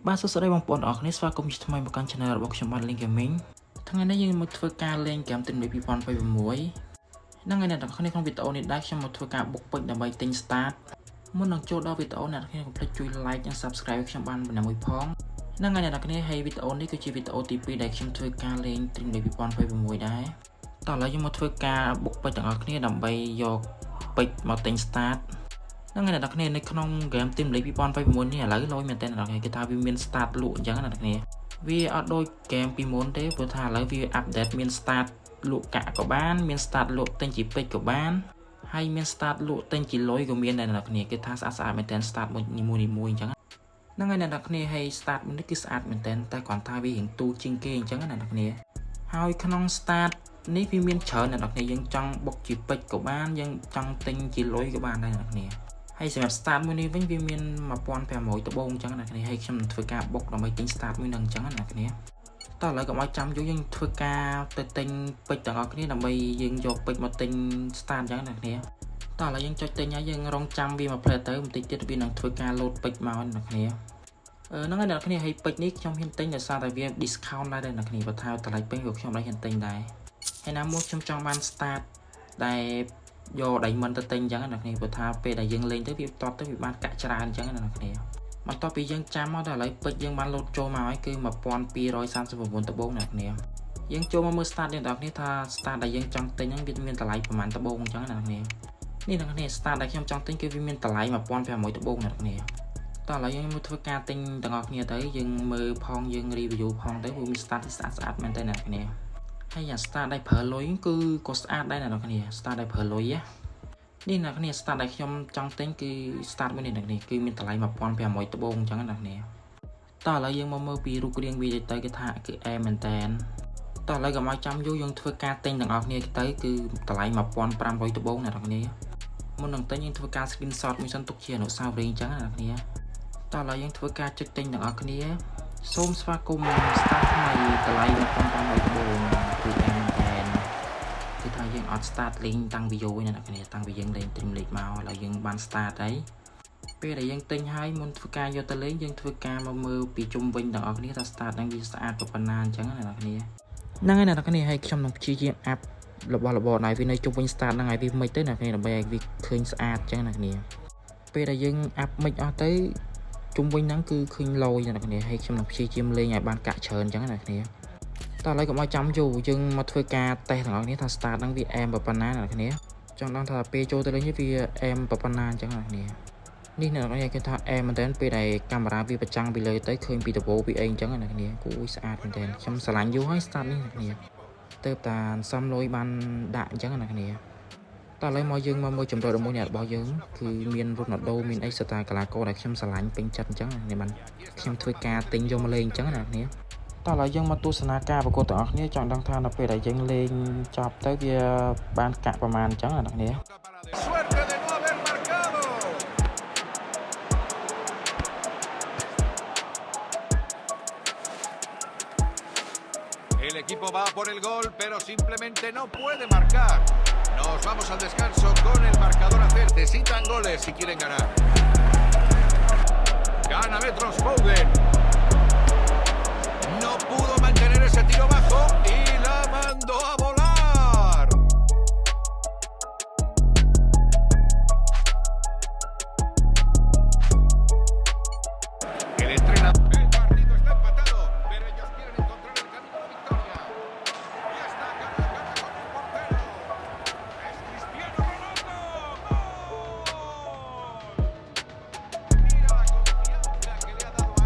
បាទសួស្តីបងប្អូនទាំងអស់គ្នាស្វាគមន៍ជាថ្មីមកកាន់ Channel របស់ខ្ញុំបាទ Link Gaming ថ្ងៃនេះយើងមកធ្វើការលេងហ្គេមទិញលេខ2026ហ្នឹងហើយអ្នកទាំងអស់គ្នាក្នុងវីដេអូនេះដែរខ្ញុំមកធ្វើការបុកពេជ្រដើម្បីទិញ start មុននឹងចូលដល់វីដេអូអ្នកទាំងអស់គ្នាកុំភ្លេចជួយ like និង subscribe ខ្ញុំបានម្នាក់មួយផងហ្នឹងហើយអ្នកទាំងអស់គ្នាហើយវីដេអូនេះគឺជាវីដេអូទី2ដែលខ្ញុំធ្វើការលេងទិញលេខ2026ដែរតោះឥឡូវយើងមកធ្វើការបុកពេជ្រទាំងអស់គ្នាដើម្បីយកពេជ្រមកទិញ startហ្នឹងហើយអ្នកទាំងអស់គ្នានៅក្នុងហ្គេមទិញលេខ2026នេះឥឡូវលយមែនតើអ្នកទាំងអស់គ្នាគេថាវាមាន start លក់អញ្ចឹងណាអ្នកទាំងអស់គ្នាវាអត់ដូចហ្គេមពីមុនទេព្រោះថាឥឡូវវា update មាន start លក់កាក់ក៏បានមាន start លក់ទិញជាពេជ្រក៏បានហើយមាន start លក់ទិញជាលុយក៏មានដែរអ្នកទាំងអស់គ្នាគេថាស្អាតមែនតើ start មួយអញ្ចឹងហ្នឹងហើយអ្នកទាំងអស់គ្នាហើយ start នេះគឺស្អាតមែនតើតែគ្រាន់តែវារៀងទូជាងគេអញ្ចឹងណាអ្នកទាំងអស់គ្នាហើយក្នុង start នេះវាមានច្រើនអ្នកទាំងអស់គ្នាយើងចង់បុកជាពេជ្រក៏បានយើងចង់ទិញជាលុយក៏បានដែរអ្នកទាំងអស់គ្នាហើយសម្រាប់ start មួយនេះវិញវាមាន1500ដបូងអញ្ចឹងណាគ្នាហើយខ្ញុំនឹងធ្វើការបុកដើម្បីទិញ start មួយនឹងអញ្ចឹងណាគ្នាតោះឥឡូវកុំឲ្យចាំយូរយើងធ្វើការទៅទិញពេជ្រទាំងអស់គ្នាដើម្បីយើងយកពេជ្រមកទិញ start អញ្ចឹងណាគ្នាតោះឥឡូវយើងចុចទិញហើយយើងរងចាំវាមកផ្លែទៅបន្តិចទៀតវានឹងធ្វើការលោតពេជ្រមកណាគ្នាហ្នឹងហើយអ្នកគ្នាហើយពេជ្រនេះខ្ញុំហ៊ានទិញដោយសារតែវា discount ដែរអ្នកគ្នាបើថាតម្លៃពេជ្រក៏ខ្ញុំដែរហ៊ានទិញដែរហើយណាមួយខ្ញុំចង់បាន start ដែលយកដៃមិនទៅទិញអញ្ចឹងណាគ្នាព្រោះថាពេលដែលយើងលេងទៅវាតបទៅវាបានកាក់ច្រើនអញ្ចឹងណាគ្នាបន្ទាប់ពីយើងចាំមកដល់ឥឡូវពេជ្រយើងបានលោតចូលមកហើយគឺ1239ដបូងណាគ្នាយើងចូលមកមើល start នេះបងប្អូនថា start ដែលយើងចង់ទិញហ្នឹងវាមានតម្លៃប្រហែលដបូងអញ្ចឹងណាគ្នានេះអ្នកគ្នា start ដែលខ្ញុំចង់ទិញគឺវាមានតម្លៃ1500ដបូងណាគ្នាតោះឥឡូវយើងមកធ្វើការទិញទាំងអស់គ្នាទៅយើងមើលផងយើង review ផងទៅវាមាន start ស្អាតមែនតើអ្នកគ្នាហើយអា start ដែលប្រើលុយគឺក៏ស្អាតដែរអ្នកគ្នា start ដែលប្រើលុយនេះអ្នកគ្នា start ដែលខ្ញុំចង់ទិញគឺ start មួយនេះអ្នកគ្នាគឺមានតម្លៃ1500ដបូងអញ្ចឹងអ្នកគ្នាតោះឥឡូវយើងមកមើលពីរូបរាងវាទៅគេថាគឺអែមែនតើតោះឥឡូវកុំឲ្យចាំយូរយើងធ្វើការទិញទាំងអស់គ្នាទៅគឺតម្លៃ1500ដបូងអ្នកគ្នាមុននឹងទិញយើងធ្វើការ screenshot មួយសិនទុកជាអនុស្សាវរីយ៍អញ្ចឹងអ្នកគ្នាតោះឥឡូវយើងធ្វើការចុចទិញទាំងអស់គ្នាសូមស្វាគមន៍ start ថ្មីតម្លៃ1500ដបូងគឺអែមែនតើគឺថាយើងអត់ start លេងតាំងវីដេអូឯណាអ្នកគ្នាតាំងពីយើងលេងត្រីមលេខមកឥឡូវយើងបាន start ហើយពេលដែលយើងទិញហើយមុនធ្វើការយកទៅលេងយើងធ្វើការមកមើលពីជុំវិញទាំងអស់គ្នាថា start ហ្នឹងវាស្អាតប៉ុណ្ណាអញ្ចឹងណាអ្នកគ្នាហ្នឹងហើយអ្នកគ្នាហើយខ្ញុំនឹងព្យាយាមអាប់របស់ណៃវានៅជុំវិញ start ហ្នឹងហើយវាមិនទៅអ្នកគ្នាដើម្បីឲ្យវាឃើញស្អាតអញ្ចឹងអ្នកគ្នាពេលដែលយើងអាប់មិនអស់ទៅជុំវិញហ្នឹងគឺឃើញលយអ្នកគ្នាហើយខ្ញុំនឹងព្យាយាមលេងឲ្យបានកាក់ច្រើនអញ្ចឹងអ្នកគ្នាតោះឥឡូវកុំឲ្យចាំយូរយើងមកធ្វើការតេស្តទាំងអស់គ្នាថា start ហ្នឹងវាអែមប៉ុណ្ណាអ្នកគ្នាចង់ដឹងថាពេលចូលទៅលេងវាអែមប៉ុណ្ណាអញ្ចឹងអ្នកគ្នានេះអ្នកគ្នាគេថាអែមមែនតើពេលដែលកាមេរ៉ាវាប្រចាំងពីលើទៅឃើញពីដបូពីអីអញ្ចឹងអ្នកគ្នាគូស្អាតមែនតើខ្ញុំស្រឡាញ់យូរហើយ start នេះអ្នកគ្នាទៅតាសំលុយបានដាក់អញ្ចឹងអ្នកគ្នាតោះឥឡូវមកយើងមកមើលជំរឿនរបស់អ្នករបស់យើងគឺមានរ៉ូណាល់ដូមានអីសតាកាឡាកូដែលខ្ញុំស្រឡាញ់ពេញចិត្តអញ្ចឹងនេះបានខ្ញុំធ្វើការទិញយកមកលេងអញ្ចឹងអ្នកគ្នាតោះឥឡូវយើងមកទស្សនាការប្រកួតទាំងអស់គ្នាចង់ដឹងថានៅពេលដែលយើងលេងចប់ទៅវាបានកាក់ប្រមាណអញ្ចឹងអ្នកគ្នា El equipo va por el gol, pero simplemente no puede marcar. Nos vamos al descanso con el marcador a cero. Necesitan goles si quieren ganar. Gana Metros Bowden. No pudo mantener ese tiro bajo y la mandó a volar. El entrenador. El partido está empatado, pero ellos quieren encontrar el camino a la victoria. Y está cara a cara con el portero. Es Cristiano Ronaldo. ¡Gol! Mira la confianza que le ha dado a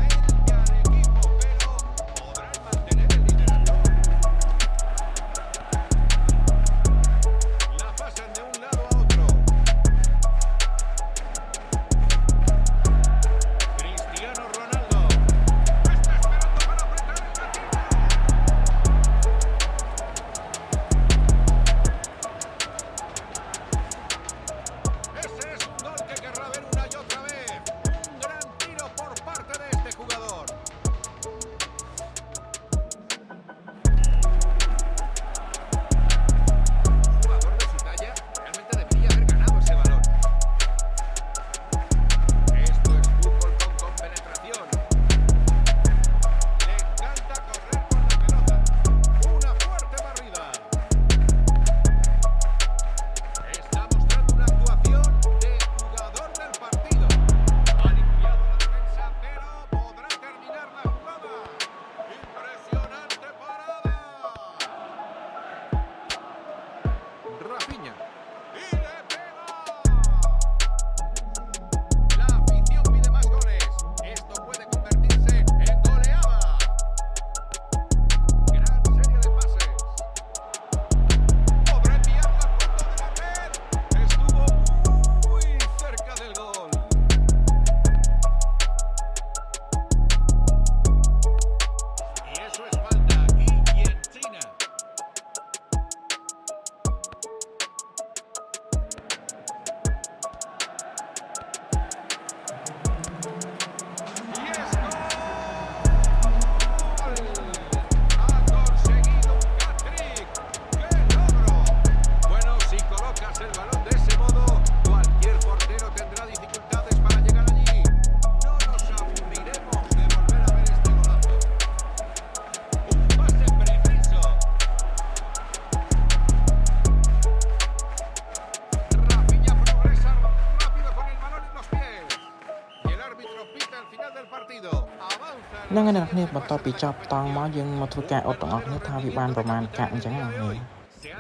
ហ្នឹងហើយអ្នកនរគ្នាបន្ទាប់ពីចប់តង់មកយើងមកធ្វើការអត់ទាំងអស់គ្នាថាវាបានប្រមាណកាក់អញ្ចឹងអ្នកនរគ្នា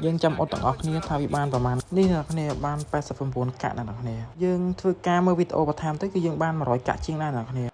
យើងចាំអត់ទាំងអស់គ្នាថាវាបានប្រមាណនេះអ្នកនរគ្នាបាន89កាក់អ្នកនរគ្នាយើងធ្វើការមើលវីដេអូបន្ថែមទៅគឺយើងបាន100កាក់ជាងដែរអ្នកនរគ្នា